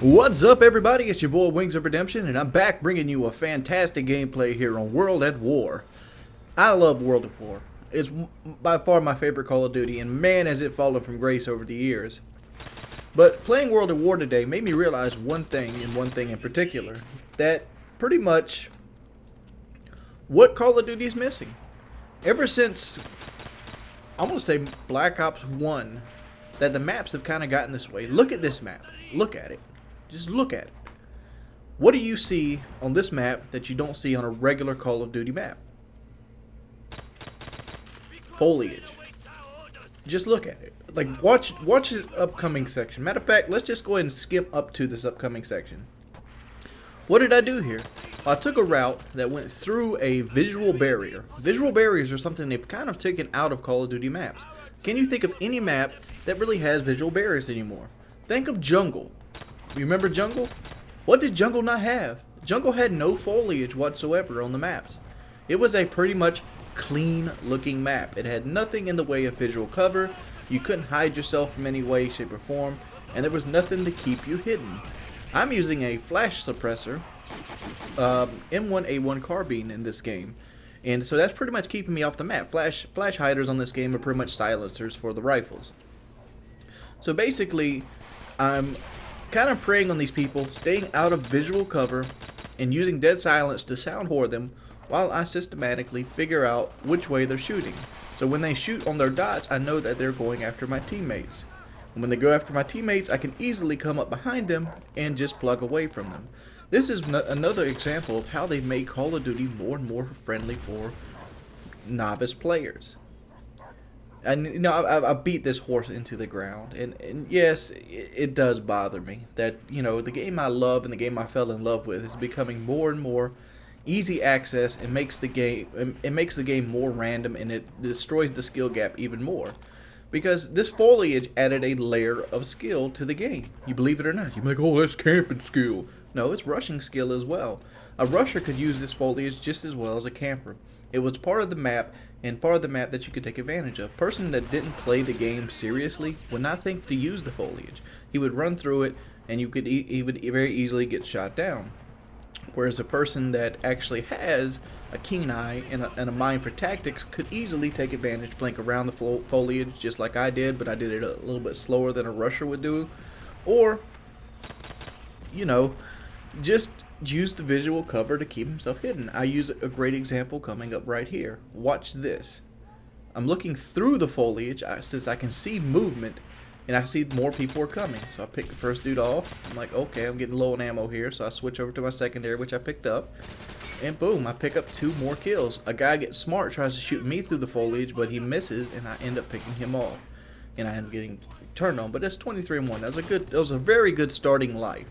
What's up, everybody? It's your boy Wings of Redemption, and I'm back bringing you a fantastic gameplay here on World at War. I love World at War. It's by far my favorite Call of Duty, and man, has it fallen from grace over the years. But playing World at War today made me realize one thing, and one thing in particular, that pretty much what Call of Duty is missing. Ever since, I want to say Black Ops 1, that the maps have kind of gotten this way. Look at this map. Look at it. Just look at it. What do you see on this map that you don't see on a regular Call of Duty map? Foliage. Just look at it. Like, watch this upcoming section. Matter of fact, let's just go ahead and skim up to this upcoming section. What did I do here? I took a route that went through a visual barrier. Visual barriers are something they've kind of taken out of Call of Duty maps. Can you think of any map that really has visual barriers anymore? Think of Jungle. You remember Jungle? What did Jungle not have? Jungle had no foliage whatsoever on the maps. It was a pretty much clean looking map. It had nothing in the way of visual cover. You couldn't hide yourself from any way, shape, or form, and there was nothing to keep you hidden. I'm using a flash suppressor, M1A1 carbine in this game, and so that's pretty much keeping me off the map. Flash hiders on this game are pretty much silencers for the rifles. So basically, I'm kind of preying on these people, staying out of visual cover, and using dead silence to soundboard them while I systematically figure out which way they're shooting. So when they shoot on their dots, I know that they're going after my teammates. And when they go after my teammates, I can easily come up behind them and just plug away from them. This is another example of how they've made Call of Duty more and more friendly for novice players. And you know, I beat this horse into the ground, and yes, it does bother me that, you know, the game I love and the game I fell in love with is becoming more and more easy access, and makes the game more random, and it destroys the skill gap even more, because this foliage added a layer of skill to the game. You believe it or not, you might go, oh, that's camping skill. No, it's rushing skill as well. A rusher could use this foliage just as well as a camper. It was part of the map, and part of the map that you could take advantage of. A person that didn't play the game seriously would not think to use the foliage. He would run through it, and he would very easily get shot down. Whereas a person that actually has a keen eye and a mind for tactics could easily take advantage, blink around the foliage just like I did, but I did it a little bit slower than a rusher would do. Or, you know, just use the visual cover to keep himself hidden. I use a great example coming up right here. Watch this. I'm looking through the foliage since I can see movement, and I see more people are coming. So I pick the first dude off. I'm like, okay, I'm getting low on ammo here, so I switch over to my secondary, which I picked up, and boom, I pick up 2 more kills. A guy gets smart, tries to shoot me through the foliage, but he misses, and I end up picking him off, and I end up getting turned on. But that's 23-1. That was a very good starting life.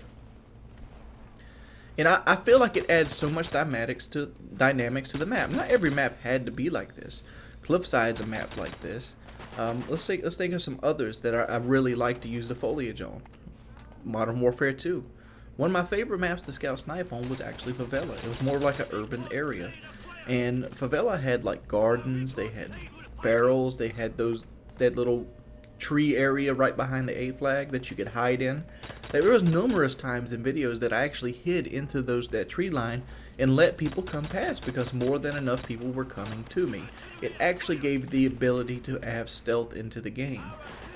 And I feel like it adds so much dynamics to the map. Not every map had to be like this. Cliffside's a map like this. Let's think of some others that I really like to use the foliage on. Modern Warfare 2. One of my favorite maps to scout snipe on was actually Favela. It was more like an urban area. And Favela had like gardens, they had barrels, they had that little tree area right behind the A flag that you could hide in. There was numerous times in videos that I actually hid into that tree line and let people come past because more than enough people were coming to me. It actually gave the ability to have stealth into the game.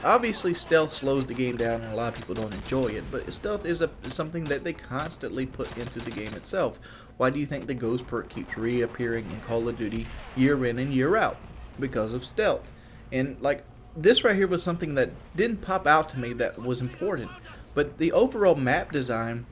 Obviously, stealth slows the game down and a lot of people don't enjoy it, but stealth is something that they constantly put into the game itself. Why do you think the ghost perk keeps reappearing in Call of Duty year in and year out? Because of stealth. And like, this right here was something that didn't pop out to me that was important, but the overall map design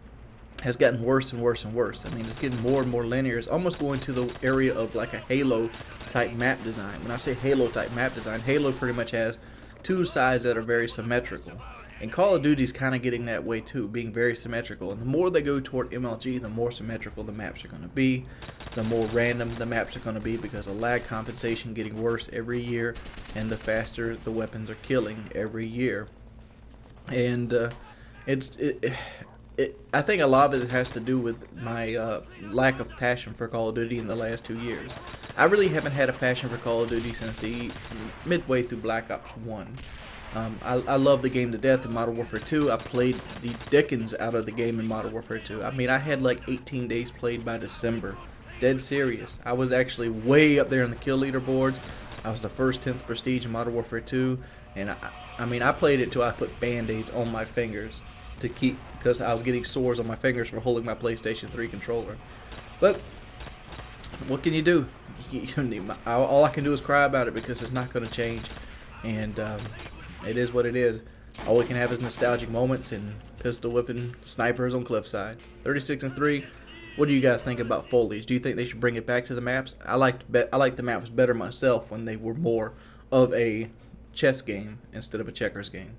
has gotten worse and worse and worse. I mean, it's getting more and more linear. It's almost going to the area of like a Halo type map design. When I say Halo type map design, Halo pretty much has 2 sides that are very symmetrical. And Call of Duty is kind of getting that way too, being very symmetrical. And the more they go toward MLG, the more symmetrical the maps are going to be, the more random the maps are going to be, because of lag compensation getting worse every year, and the faster the weapons are killing every year. And I think a lot of it has to do with my lack of passion for Call of Duty in the last 2 years. I really haven't had a passion for Call of Duty since the midway through Black Ops 1. I love the game to death in Modern Warfare 2. I played the dickens out of the game in Modern Warfare 2. I mean, I had like 18 days played by December. Dead serious. I was actually way up there in the kill leaderboards. I was the first 10th prestige in Modern Warfare 2, and I mean, I played it till I put band-aids on my fingers to keep, because I was getting sores on my fingers for holding my PlayStation 3 controller. But what can you do? All I can do is cry about it, because it's not going to change, and it is what it is. All we can have is nostalgic moments and pistol whipping snipers on cliffside. 36-3. What do you guys think about Foliage? Do you think they should bring it back to the maps? I liked the maps better myself when they were more of a chess game instead of a checkers game.